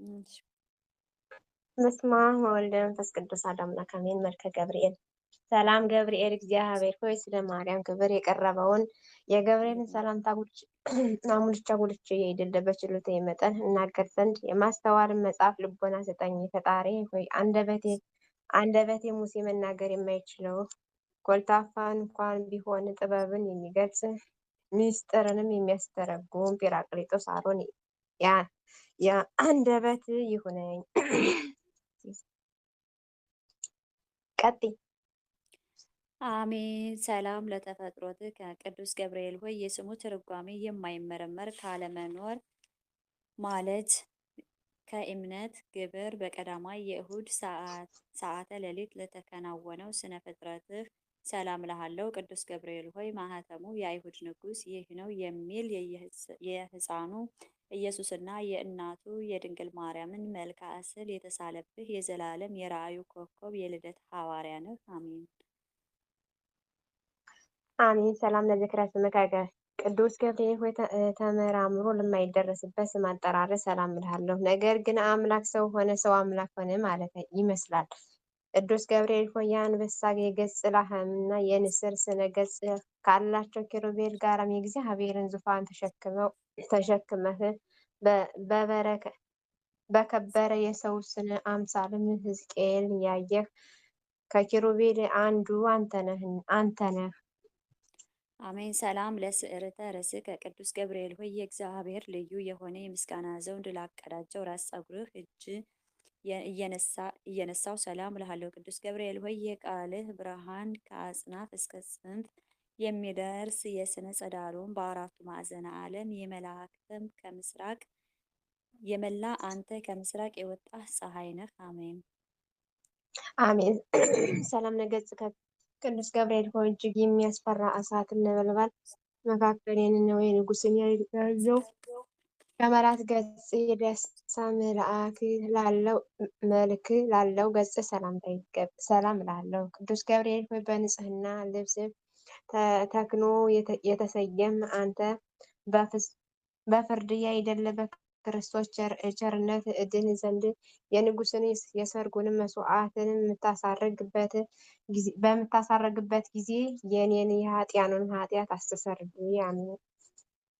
እሺ። በስመ አብ ወወልድ ወመንፈስ ቅዱስ አሐዱ አምላክ አሜን። መልከ ገብርኤል ሰላም ገብርኤል እግዚአብሔር ሆይ ስለ ማርያም ክብር የቀረበውን የገብርኤልን ሰላምታ አሙልቻ ጉልቼ የይደለ በችሎታዬ መጠን እናገር ዘንድ የማስተዋልን መጽሐፍ ልቦና ስጠኝ። ፈጣሪ ሆይ አንደበቴ ሙሴ መናገር የማይችለው ኮልታፋ እንኳን ቢሆን ጥበብን የሚገልጽ ምስጢርንም የሚያስተረጉም ጲራቅሊጦስ አሮን የአንደበት ይሁነኝ። ቀጥይ። አሜን። ሰላም ለተፈጥሮትህ ከቅዱስ ገብርኤል ሆይ የስሙ ትርጓሜ የማይመረመር ካለመኖር ማለት ከእምነት ግብር በቀዳማይ የእሁድ ሰዓተ ሌሊት ለተከናወነው ስነ ፍጥረትህ ሰላም እልሃለሁ። ቅዱስ ገብርኤል ሆይ ማኅተሙ የአይሁድ ንጉሥ ይህ ነው የሚል የሕፃኑ ኢየሱስና የእናቱ የድንግል ማርያምን መልክዐ ስዕል የተሳለብህ የዘላለም የራእዩ ኮከብ የልደት ሐዋርያ ነህ። አሜን። አሜን። ሰላም ለዝክረ ስምከ ቅዱስ ገብርኤል ሆይ ተመራምሮ ለማይደረስበት ስም አጠራር ሰላም እልሃለሁ። ነገር ግን አምላክ ሰው ሆነ፣ ሰው አምላክ ሆነ ማለት ይመስላል። ቅዱስ ገብርኤል ሆይ የአንበሳ የገጽ ላህምና የንስር ስነ ገጽ ካላቸው ኪሩቤል ጋርም የእግዚአብሔርን ዙፋን ተሸክመህ በከበረ የሰው ስነ አምሳልም ሕዝቅኤል ያየህ ከኪሩቤል አንዱ አንተ ነህ። አሜን። ሰላም ለስዕርተ ርእስከ ቅዱስ ገብርኤል ሆይ የእግዚአብሔር ልዩ የሆነ የምስጋና ዘውድ ላቀዳጀው ራስ ፀጉርህ እጅ እየነሳው ሰላም እልሃለሁ። ቅዱስ ገብርኤል ሆይ የቃልህ ብርሃን ከአጽናፍ እስከ ጽንፍ የሚደርስ የስነ ጸዳሉን በአራቱ ማዕዘነ ዓለም የመላእክትም ከምስራቅ የመላ አንተ ከምስራቅ የወጣህ ፀሐይ ነህ። አሜን። አሜን። ሰላም ለገጽ ቅዱስ ገብርኤል ሆይ እጅግ የሚያስፈራ እሳትን ነበልባል መካከል የነነዌ ንጉሥን ያዘው ከመራት ገጽ የደስታ መልክ ላለው ገጽ ሰላም እላለሁ። ቅዱስ ገብርኤል ሆይ በንጽሕና ልብስ ተክኖ የተሰየም አንተ በፍርድ ያይደለ በክርስቶስ ቸርነት እድን ዘንድ የንጉሥን የሰርጉንም መስዋዕትን በምታሳርግበት ጊዜ የኔን የኃጢያኑን ኃጢአት አስተሰርይ። አሜን።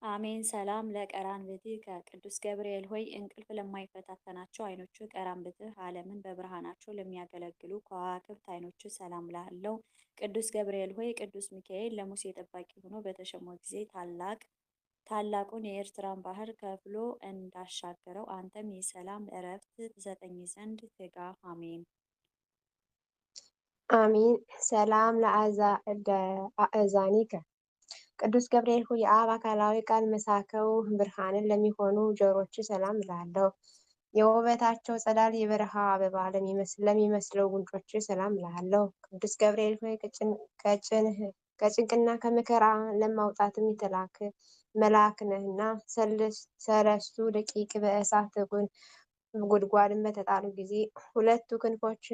አሜን። ሰላም ለቀራንብትህ ከቅዱስ ገብርኤል ሆይ እንቅልፍ ለማይፈታተናቸው ዓይኖቹ ቀራንብትህ ዓለምን በብርሃናቸው ለሚያገለግሉ ከዋክብት ዓይኖቹ ሰላም ላለው ቅዱስ ገብርኤል ሆይ ቅዱስ ሚካኤል ለሙሴ ጠባቂ ሆኖ በተሾመ ጊዜ ታላቁን የኤርትራን ባህር ከፍሎ እንዳሻገረው አንተም የሰላም እረፍት ትሰጠኝ ዘንድ ትጋ። አሜን። አሜን። ሰላም ለአእዛኒከ ቅዱስ ገብርኤል ሆይ የአብ አካላዊ ቃል መሳከው ብርሃንን ለሚሆኑ ጆሮች ሰላም እላለሁ። የውበታቸው ጸዳል የበረሃ አበባ ለሚመስለው ጉንጮች ሰላም እላለሁ። ቅዱስ ገብርኤል ሆይ ከጭንቅና ከመከራ ለማውጣትም የተላክ መልአክ ነህና ሰለስቱ ደቂቅ በእሳት ጉድጓድን በተጣሉ ጊዜ ሁለቱ ክንፎች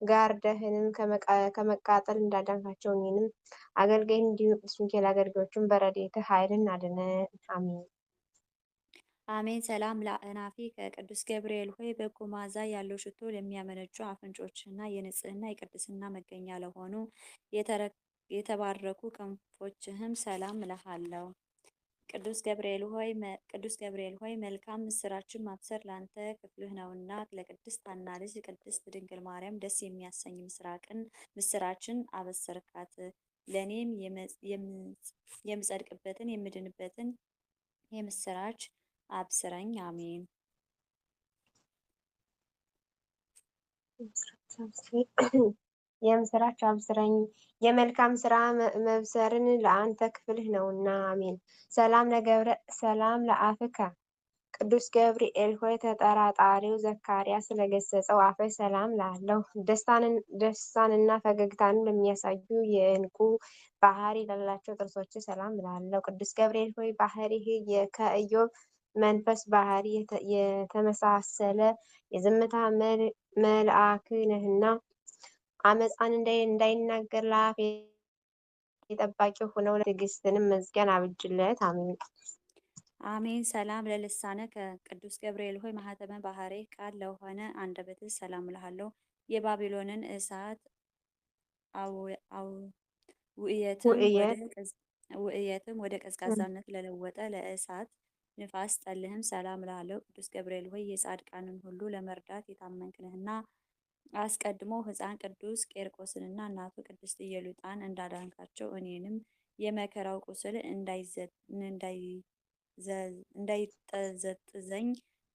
ጋርደህንም ከመቃጠል እንዳዳንካቸው እኔንም አገልጋይ እንዲሁ ቅዱስ ሚካኤል አገልጋዮችን በረድኤትህ ኃይልን አድነን። አሜን። አሜን። ሰላም ለአእናፊ ከቅዱስ ገብርኤል ሆይ በጎ መዓዛ ያለው ሽቶ ለሚያመነጩ አፍንጮችና የንጽህና የቅድስና መገኛ ለሆኑ የተባረኩ ክንፎችህም ሰላም እልሃለሁ። ቅዱስ ገብርኤል ሆይ መልካም ምስራችን ማብሰር ላንተ ክፍልህ ነውና ለቅድስት ሐና ልጅ ቅድስት ድንግል ማርያም ደስ የሚያሰኝ ምስራችን አበሰርካት። ለእኔም የምጸድቅበትን የምድንበትን የምስራች አብስረኝ። አሜን። የምስራች አብስረኝ የመልካም ስራ መብሰርን ለአንተ ክፍልህ ነውና። አሜን። ሰላም ለአፍከ ቅዱስ ገብርኤል ሆይ ተጠራጣሪው ዘካርያስ ስለገሰጸው አፍህ ሰላም ላለው ደስታንና ፈገግታን ለሚያሳዩ የዕንቁ ባህሪ ላላቸው ጥርሶች ሰላም ላለው ቅዱስ ገብርኤል ሆይ ባህሪህ ከኢዮብ መንፈስ ባህሪ የተመሳሰለ የዝምታ መልአክ ነህና አመፃን እንዳይናገር ለአፍ ጠባቂ ሆነው ትዕግስትንም መዝጊያን አብጅለት። አሜን። አሜን። ሰላም ለልሳነከ ቅዱስ ገብርኤል ሆይ ማኅተመ ባሕርይህ ቃል ለሆነ አንደበትህ ሰላም እልሃለሁ። የባቢሎንን እሳት ውእየትም ውእየት ወደ ቀዝቃዛነት ለለወጠ ለእሳት ንፋስ ጠልህም ሰላም እልሃለሁ። ቅዱስ ገብርኤል ሆይ የጻድቃንን ሁሉ ለመርዳት የታመንክ ነህና አስቀድሞ ሕፃን ቅዱስ ቄርቆስንና እናቱ ቅድስት ኢየሉጣን እንዳዳንካቸው እኔንም የመከራው ቁስል እንዳይጠዘጥዘኝ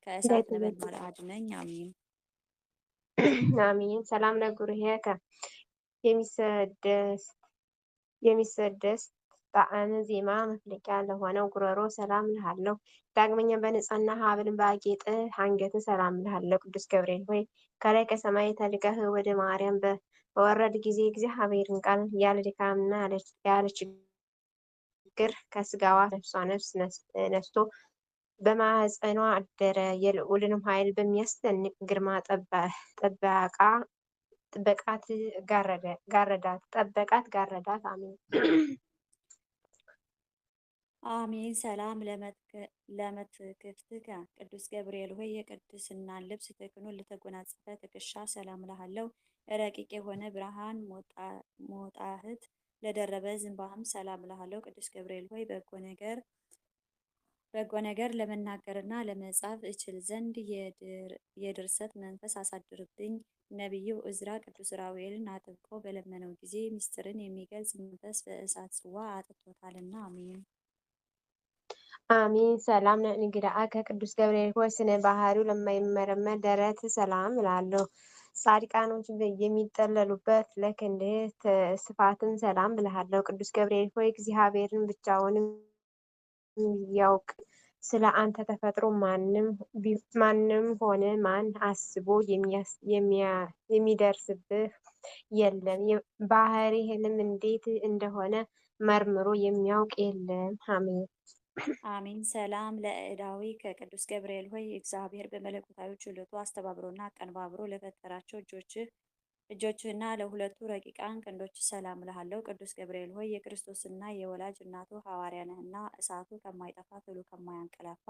ከእሳት ነበልባል አድነኝ። አሜን። አሜን። ሰላም ለጉርኤከ የሚሰደስ ጣዕመ ዜማ መፍለቂያ ለሆነው ጉሮሮ ሰላም እልሃለሁ። ዳግመኛ በንጽሕና ሐብልን ባጌጠ አንገት ሰላም እልሃለሁ። ቅዱስ ገብርኤል ሆይ ከላይ ከሰማይ ተልከህ ወደ ማርያም በወረድ ጊዜ እግዚአብሔርን ቃል ያለ ድካምና ያለ ችግር ከስጋዋ ነፍስ ነስቶ በማኅፀኗ አደረ። የልዑልንም ኃይል በሚያስደንቅ ግርማ ጠበቃት ጋረዳት። አሜን። አሜን። ሰላም ለመትክፍትከ ቅዱስ ገብርኤል ሆይ የቅድስናን ልብስ ተክህኖ ለተጎናጸፈ ትከሻ ሰላም እልሃለሁ። ረቂቅ የሆነ ብርሃን ሞጣህት ለደረበ ዝንባህም ሰላም እልሃለሁ። ቅዱስ ገብርኤል ሆይ በጎ ነገር ለመናገርና ለመጻፍ እችል ዘንድ የድርሰት መንፈስ አሳድርብኝ። ነቢዩ ዕዝራ ቅዱስ ዑራኤልን አጥብቆ በለመነው ጊዜ ምስጢርን የሚገልጽ መንፈስ በእሳት ጽዋ አጥጥቶታልና። አሜን። አሜን። ሰላም ለእንግድአከ ቅዱስ ገብርኤል ሆይ ስነ ባህሪው ለማይመረመር ደረት ሰላም እላለሁ። ጻድቃኖች የሚጠለሉበት ለክንድህ ስፋትን ሰላም እልሃለሁ። ቅዱስ ገብርኤል ሆይ እግዚአብሔርን ብቻውን ያውቅ ስለ አንተ ተፈጥሮ ማንም ሆነ ማን አስቦ የሚደርስብህ የለም። ባህሪህንም እንዴት እንደሆነ መርምሮ የሚያውቅ የለም። አሜን። አሜን። ሰላም ለእዳዊ ከቅዱስ ገብርኤል ሆይ እግዚአብሔር በመለኮታዊ ችሎቱ አስተባብሮና አቀነባብሮ ለፈጠራቸው እጆችህና ለሁለቱ ረቂቃን ክንዶች ሰላም እልሃለሁ። ቅዱስ ገብርኤል ሆይ የክርስቶስና የወላጅ እናቱ ሐዋርያ ነህና እሳቱ ከማይጠፋ ትሉ ከማያንቀላፋ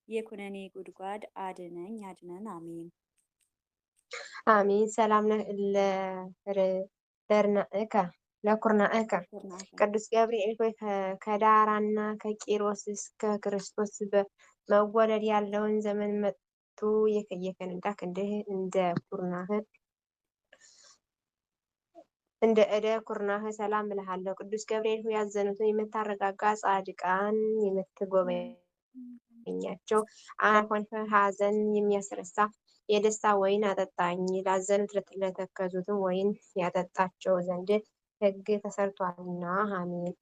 የኩነኔ ጉድጓድ አድነን። አሜን። አሜን። ሰላም ለኩርናእከ ቅዱስ ገብርኤል ሆይ ከዳራና ከቂሮስ እስከ ክርስቶስ በመወለድ ያለውን ዘመን መጥቶ የፈነዳ ክንድህ እንደ ዕደ ኩርናህ ሰላም እልሃለሁ። ቅዱስ ገብርኤል ሆይ ያዘኑትን የምታረጋጋ ጻድቃን የምትጎበኛቸው ሆንህ ሐዘን የሚያስረሳ የደስታ ወይን አጠጣኝ። ላዘኑት ለተከዙትም ወይን ያጠጣቸው ዘንድ ሕግ ተሰርቷልና። አሜን።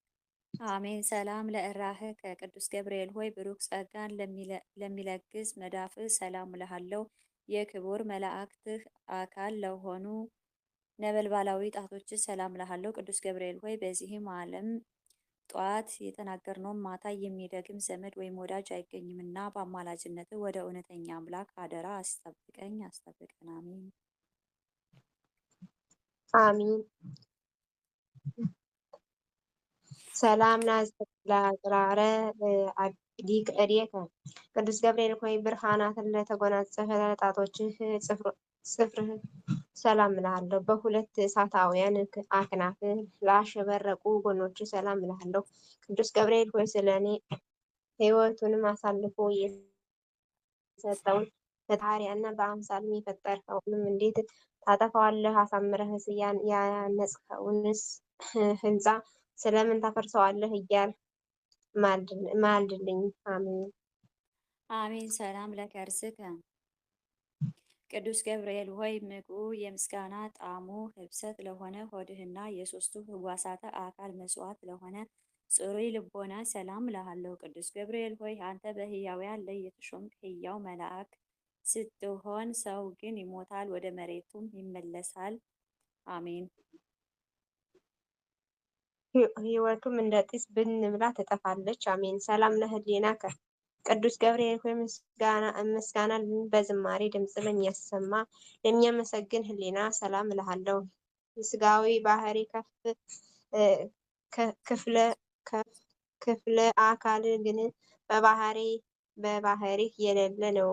አሜን። ሰላም ለእራህ ከቅዱስ ገብርኤል ሆይ ብሩክ ጸጋን ለሚለግስ መዳፍህ ሰላም እልሃለሁ። የክቡር መላእክትህ አካል ለሆኑ ነበልባላዊ ጣቶች ሰላም እልሃለሁ። ቅዱስ ገብርኤል ሆይ በዚህም ዓለም ጠዋት የተናገርነውን ማታ የሚደግም ዘመድ ወይም ወዳጅ አይገኝምና በአማላጅነትህ ወደ እውነተኛ አምላክ አደራ አስጠብቀን። አሜን። አሜን። ሰላም ለአጽራረ ዲቅ እዴከ ቅዱስ ገብርኤል ሆይ ብርሃናትን ለተጎናጸፈ ጣቶችህ ጽፍርህ ሰላም እልሃለሁ። በሁለት እሳታውያን አክናፍ ላሸበረቁ ጎኖች ሰላም እልሃለሁ። ቅዱስ ገብርኤል ሆይ ስለ እኔ ሕይወቱንም አሳልፎ የሰጠውን ፈጣሪያና በአምሳልም የፈጠርከውንም እንዴት ታጠፋዋለህ? አሳምረህስ ያነጽከውንስ ሕንፃ ስለምን ታፈርሰዋለህ? እያልህ ማልድልኝ። አሜን። አሜን። ሰላም ለከርስከ ቅዱስ ገብርኤል ሆይ ምግቡ የምስጋና ጣዕሙ ህብሰት ለሆነ ሆድህና የሦስቱ ህዋሳተ አካል መስዋዕት ለሆነ ጽሩይ ልቦና ሰላም እልሃለሁ። ቅዱስ ገብርኤል ሆይ አንተ በሕያውያን ላይ የተሾምክ ሕያው መልአክ ስትሆን ሰው ግን ይሞታል፣ ወደ መሬቱም ይመለሳል። አሜን። ሕይወቱም እንደ ጢስ ብን ብላ ትጠፋለች። አሜን። ሰላም ለህሊናከ ቅዱስ ገብርኤል ሆይ ምስጋና በዝማሬ ድምፅ ለሚያመሰግን ህሊና ሰላም እልሃለሁ። የስጋዊ ባህሪ ክፍለ አካል ግን በባህሪህ የሌለ ነው።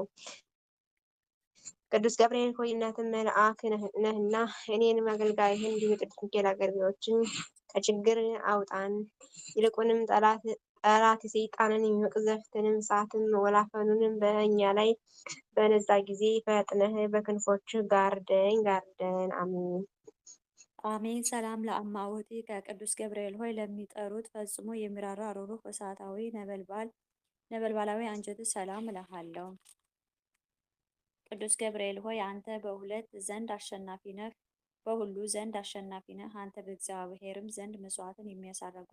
ቅዱስ ገብርኤል ሆይ እናትህ መልአክ ነህና እኔንም አገልጋይህን እንዲሁ የቅዱስ ሚካኤል አገልጋዮችን ከችግር አውጣን። ይልቁንም ጠላት ሰይጣንን መቅዘፍትንም እሳትም ወላፈኑንም በእኛ ላይ በነዛ ጊዜ ፈጥነህ በክንፎችህ ጋርደን። አሜን። አሜን። ሰላም ለአማውቲ ከቅዱስ ገብርኤል ሆይ ለሚጠሩት ፈጽሞ የሚራራ ሩሩህ እሳታዊ ነበልባላዊ አንጀት ሰላም እልሃለሁ። ቅዱስ ገብርኤል ሆይ አንተ በሁሉ ዘንድ አሸናፊ ነህ። አንተ በእግዚአብሔርም ዘንድ መስዋዕትን የሚያሳርጉ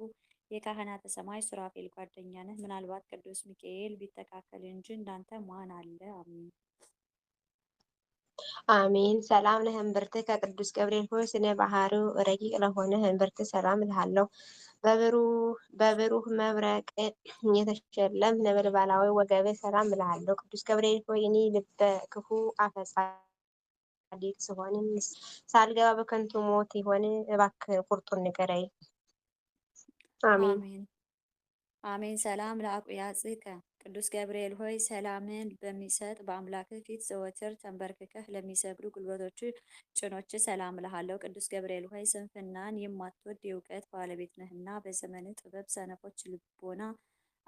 የካህናተ ሰማይ ሱራፌል ጓደኛ ነህ። ምናልባት ቅዱስ ሚካኤል ቢተካከል እንጂ እንዳንተ ማን አለ? አሜን። አሜን። ሰላም ለእምብርትህ ከቅዱስ ገብርኤል ሆይ ስነ ባህሪው ረቂቅ ለሆነ እምብርት ሰላም እልሃለሁ። በብሩህ መብረቅ የተሸለም ነበልባላዊ ወገብህ ሰላም እልሃለሁ። ቅዱስ ገብርኤል ሆይ እኔ ልበ ክፉ አፈጻዲቅ ስሆን ሳልገባ በከንቱ ሞት ይሆን? እባክህ ቁርጡን ንገረኝ። አሜን። አሜን። አሜን። ሰላም ለአቁያጽከ ቅዱስ ገብርኤል ሆይ ሰላምን በሚሰጥ በአምላክህ ፊት ዘወትር ተንበርክከህ ለሚሰግዱ ጉልበቶች ጭኖች ሰላም እልሃለሁ። ቅዱስ ገብርኤል ሆይ ስንፍናን የማትወድ የእውቀት ባለቤት ነህና በዘመንህ ጥበብ ሰነፎች ልቦና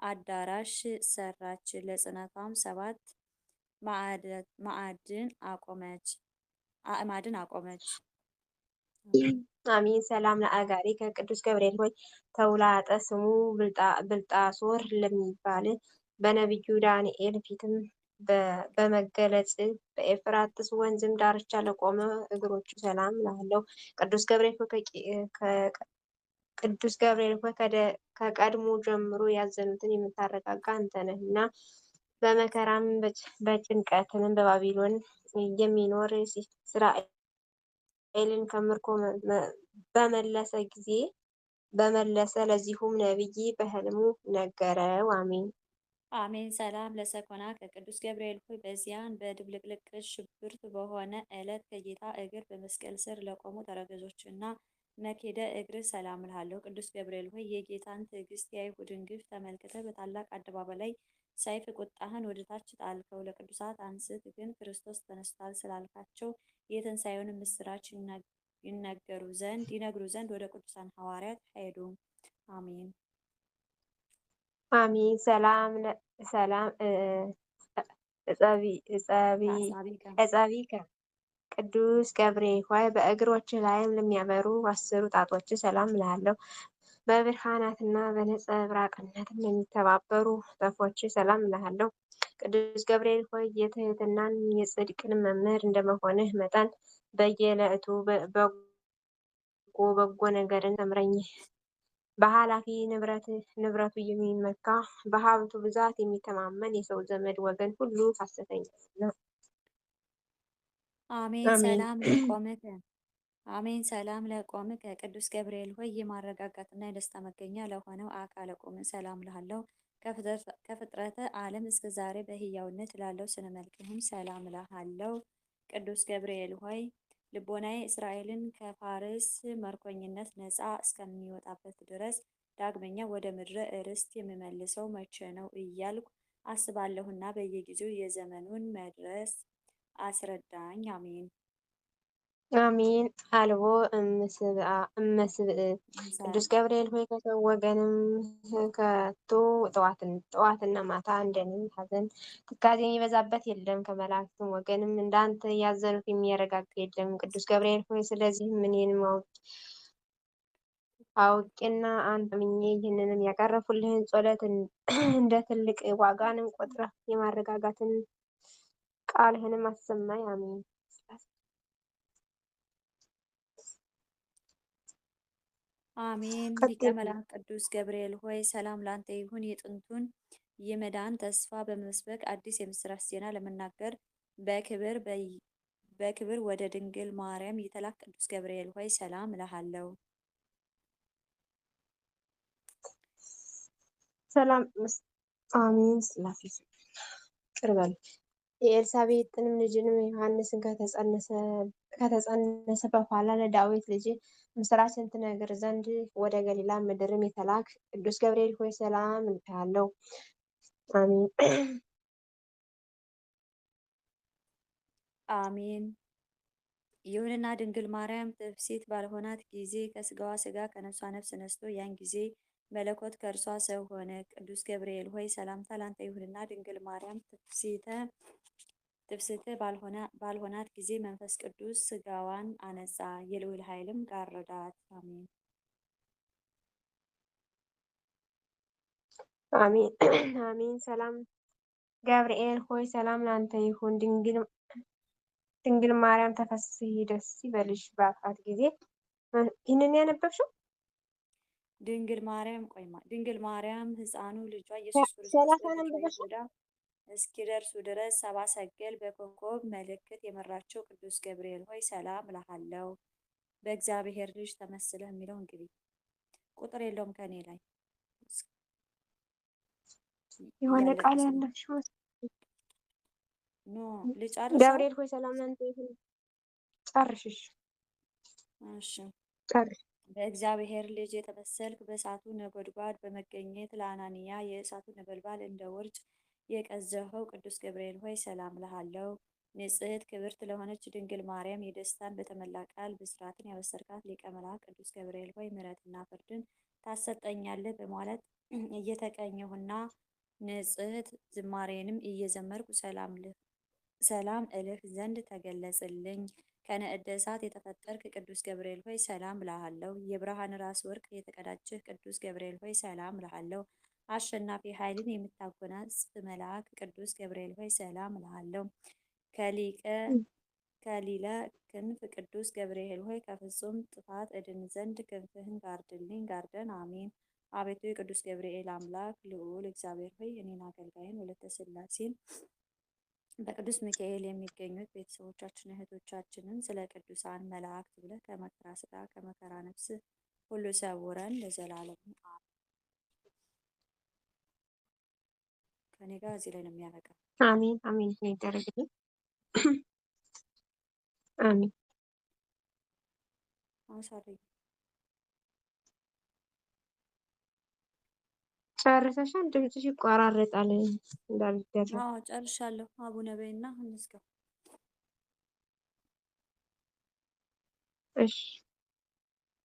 አዳራሽ ሰራች፣ ለጽነቷም 7 አዕማድን አቆመች። አሜን። ሰላም ለአጋሪ ከቅዱስ ገብርኤል ሆይ ተውላጠ ስሙ ብልጣሶር ለሚባል በነቢዩ ዳንኤል ፊትም በመገለጽ በኤፍራጥስ ወንዝም ዳርቻ ለቆመ እግሮቹ ሰላም እልሃለሁ። ቅዱስ ገብርኤል ሆይ ከቀድሞ ጀምሮ ያዘኑትን የምታረጋጋ አንተ ነህና በመከራም በጭንቀትም በባቢሎን የሚኖር እስራኤልን ከምርኮ በመለሰ ለዚሁም ነቢይ በሕልሙ ነገረው። አሜን። አሜን። ሰላም ለሰኮና ከቅዱስ ገብርኤል ሆይ በዚያን በድብልቅልቅ ሽብርት በሆነ ዕለት ከጌታ እግር በመስቀል ስር ለቆሙ ተረከዞችና መኬደ እግር ሰላም እልሃለሁ። ቅዱስ ገብርኤል ሆይ የጌታን ትዕግስት የአይሁድን ግፍ ተመልክተ በታላቅ አደባባይ ላይ ሰይፍ ቁጣህን ወደ ታች ጣልከው። ለቅዱሳት አንስት ግን ክርስቶስ ተነስቷል ስላልካቸው የትንሣኤውን ምስራች ይነግሩ ዘንድ ወደ ቅዱሳን ሐዋርያት ሄዱ። አሜን። አሜን። ሰላም እጸቢከ ቅዱስ ገብርኤል ሆይ በእግሮችህ ላይም ለሚያበሩ 10 ጣቶች ሰላም እልሃለሁ። በብርሃናትና በነጸብራቅነትም ለሚተባበሩ ጠፎች ሰላም እልሃለሁ። ቅዱስ ገብርኤል ሆይ የትህትናን የጽድቅን መምህር እንደመሆንህ መጠን በየዕለቱ በጎ ነገርን ተምረኝ። በኃላፊ ንብረቱ የሚመካ በሀብቱ ብዛት የሚተማመን የሰው ዘመድ ወገን ሁሉ ሐሰተኛ ነው። አሜን። ሰላም ለቆምከ አሜን። ሰላም ለቆምከ ቅዱስ ገብርኤል ሆይ የማረጋጋትና የደስታ መገኛ ለሆነው አካለ ቆም ሰላም እልሃለሁ። ከፍጥረተ ዓለም እስከ ዛሬ በሕያውነት ላለው ስነ መልክህም ሰላም እልሃለሁ። ቅዱስ ገብርኤል ሆይ ልቦናዬ እስራኤልን ከፋርስ ምርኮኝነት ነፃ እስከሚወጣበት ድረስ ዳግመኛ ወደ ምድረ ርስት የምመልሰው መቼ ነው እያልኩ አስባለሁና በየጊዜው የዘመኑን መድረስ አስረዳኝ። አሜን። አሜን። አልቦ እመስብእ ቅዱስ ገብርኤል ሆይ ከሰው ወገንም ከቶ ጠዋትና ማታ እንደኔ ሐዘን ትካዜ የሚበዛበት የለም። ከመላእክትም ወገንም እንዳንተ ያዘኑት የሚያረጋጋ የለም። ቅዱስ ገብርኤል ሆይ ስለዚህም እኔንም አውቄና አንተ አምኜ ይህንንም ያቀረብኩልህን ጸሎት እንደ ትልቅ ዋጋንም ቆጥረህ የማረጋጋትን ቃልህንም አሰማኝ። አሜን። አሜን። ሊቀ መላእክት ቅዱስ ገብርኤል ሆይ ሰላም ላንተ ይሁን። የጥንቱን የመዳን ተስፋ በመስበክ አዲስ የምስራች ዜና ለመናገር በክብር ወደ ድንግል ማርያም የተላክ ቅዱስ ገብርኤል ሆይ ሰላም እልሃለሁ። ሰላም አሜን። ስላሴ ቅርበል የኤልሳቤጥንም ልጅንም ዮሐንስን ከተጸነሰ በኋላ ለዳዊት ልጅ ምስራችን ትነግር ዘንድ ወደ ገሊላ ምድርም የተላክ ቅዱስ ገብርኤል ሆይ ሰላም እልሃለሁ። አሜን። አሜን። ይሁንና ድንግል ማርያም ትፍሲት ባልሆናት ጊዜ ከስጋዋ ስጋ ከነፍሷ ነፍስ ነስቶ ያን ጊዜ መለኮት ከእርሷ ሰው ሆነ። ቅዱስ ገብርኤል ሆይ ሰላምታ ላንተ ይሁንና ድንግል ማርያም ትፍስት ባልሆናት ጊዜ መንፈስ ቅዱስ ስጋዋን አነጻ፣ የልዑል ኃይልም ጋረዳት። አሜን። አሜን። አሜን። ሰላም ገብርኤል ሆይ ሰላም ላንተ ይሁን። ድንግል ማርያም ተፈሥሒ ደስ ይበልሽ በአፍራት ጊዜ። ይህንን ያነበብሽው? ድንግል ማርያም ሕፃኑ ልጇ ኢየሱስ ክርስቶስ 30 በምድረ አንብበሽው? ይሁዳ እስኪደርሱ ድረስ ሰብአ ሰገል በኮከብ ምልክት የመራቸው ቅዱስ ገብርኤል ሆይ ሰላም እልሃለሁ። በእግዚአብሔር ልጅ ተመስለህ የሚለው እንግዲህ ቁጥር የለውም ከኔ ላይ የሆነ ቃል እያለቀሰ ነው። ያለሽ ኖ ልጨርሰው። ገብርኤል ሆይ ሰላም ላንተ ይሁን። ጨርሽሽ እሺ። ጨርሽ። በእግዚአብሔር ልጅ የተመሰልክ በእሳቱ ነጎድጓድ በመገኘት ለአናንያ የእሳቱ ነበልባል እንደ ውርጭ የቀዘፈው ቅዱስ ገብርኤል ሆይ ሰላም እልሃለሁ። ንጽሕት ክብርት ለሆነች ድንግል ማርያም የደስታን በተመላ ቃል ብስራትን ያበሰርካት ሊቀ መላእክት ቅዱስ ገብርኤል ሆይ ምሕረትና ፍርድን ታሰጠኛለህ በማለት እየተቀኘሁና ንጽሕት ዝማሬንም እየዘመርኩ ሰላም እልህ ዘንድ ተገለጽልኝ። ከነዕደ እሳት የተፈጠርክ ቅዱስ ገብርኤል ሆይ ሰላም እልሃለሁ። የብርሃን ራስ ወርቅ የተቀዳጀህ ቅዱስ ገብርኤል ሆይ ሰላም እልሃለሁ። አሸናፊ ኃይልን የምታጎናጽፍ መልአክ ቅዱስ ገብርኤል ሆይ ሰላም እልሃለሁ። ከሊለ ክንፍ ቅዱስ ገብርኤል ሆይ ከፍጹም ጥፋት እድን ዘንድ ክንፍህን ጋርድልኝ፣ ጋርደን። አሜን። አቤቱ የቅዱስ ገብርኤል አምላክ ልዑል እግዚአብሔር ሆይ እኔን አገልጋይን ወለተ ሥላሴን በቅዱስ ሚካኤል የሚገኙት ቤተሰቦቻችን እህቶቻችንን ስለ ቅዱሳን መላእክት ብለህ ከመከራ ሥጋ ከመከራ ነፍስ ሁሉ ሰውረን ለዘላለም አሜን። ከኔ ጋር እዚህ ላይ ነው የሚያበቃው። አሜን። አሜን ይደረግልኝ። አሜን። አሳርኝ። ጨርሰሻል? ድምፅሽ ይቆራረጣል እንዳልደረግ። አዎ ጨርሻለሁ። አቡነ በይና እንዝጋው። እሺ።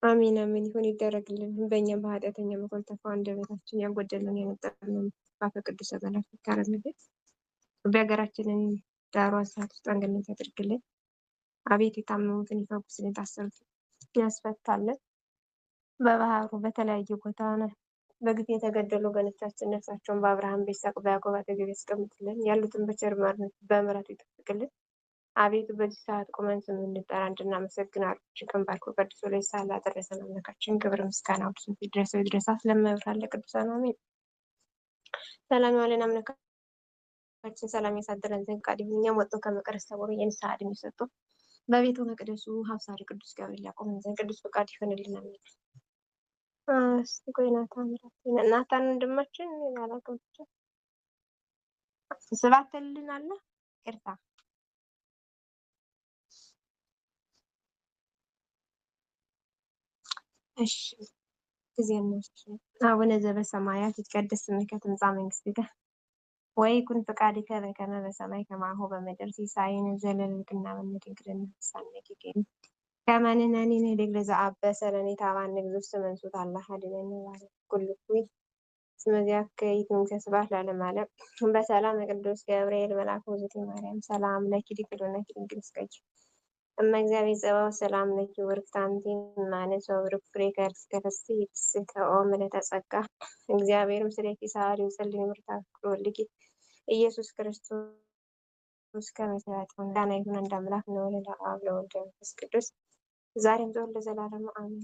አሜን አሜን ይሁን ይደረግልን። በእኛ በኃጢአተኛ መኮልተፋ አንደበታችን ያጎደልን የነጠቅልን ባፈ ቅዱስ በላት ይካረምልን። በሀገራችንን ዳሯ ሰዓት ውስጥ አንገነት ያድርግልን። አቤት የታመሙትን ይፈውስልን፣ የታሰሩትን ያስፈታልን። በባህሩ በተለያየ ቦታ በግፍ የተገደሉ ወገኖቻችን ነፍሳቸውን በአብርሃም በይስሐቅ በያዕቆብ አጠገብ ያስቀምጥልን። ያሉትን በቸር በምሕረቱ ይጠብቅልን። አቤቱ በዚህ ሰዓት ቁመን ስም እንጠራ እንድናመሰግን አርችን ባርኮ ቀድሶ ላይ ሳላ ደረሰን አምላካችን ክብር ምስጋና ውድስም ይድረሰው ይድረሳት ለመብራን ለቅዱሳን አሜን። ሰላም ያለን አምላካችን ሰላም ያሳድረን ዘንድ ቃል ይሁን። እኛም ወጥቶ ከመቅረዝ ሰውሮ የንስሐ ዕድሜ ሰጥቶ በቤቱ መቅደሱ ሀብሳሪ ቅዱስ ገብርኤል ያቆመን ዘንድ ቅዱስ ፈቃድ ይሆንልን አሜን። እስቲ ቆይ ናታን ወንድማችን አላውቅም ብቻ ስባትልን አለ ይቅርታ። እሺ ጊዜ ነው። አቡነ ዘበሰማያት ይትቀደስ ስምከ ትምጻእ መንግሥትከ ወይኩን ፈቃድከ በከመ በሰማይ ከማሁ በምድር ሲሳየነ ዘለለዕለትነ ሀበነ ሀበነ ከመ ንሕነኒ ንኅድግ ለዘአበሰ ለነ ኢታብአነ እግዚእነ መንሱት አላህ አድኅነነ ኩሉ እስመ ዚአከ ይእቲ ስብሐት ለዓለመ ዓለም። በሰላም ቅዱስ ገብርኤል መልአክ ውእቱ ማርያም ሰላም ለኪ ድንግል ወለኪ ድንግል እስከኪ እመ እግዚአብሔር ጸባኦት ሰላም ለኪ ወርክት አንቲ እማንስ ወብሩክ ፍሬ ከርስከ ተፈሥሒ ፍስሕተ ኦ ምልዕተ ጸጋ እግዚአብሔር ምስሌኪ ሰአሊ ወጸልዪ ምሕረተ ወልድኪ ኢየሱስ ክርስቶስ ከመ ይስሐቅ ምስጋና ይሁን አንድ አምላክ ለወልድ ለአብ ለወልድ ለመንፈስ ቅዱስ ዛሬም ዘወትርም ለዘላለሙ አሜን።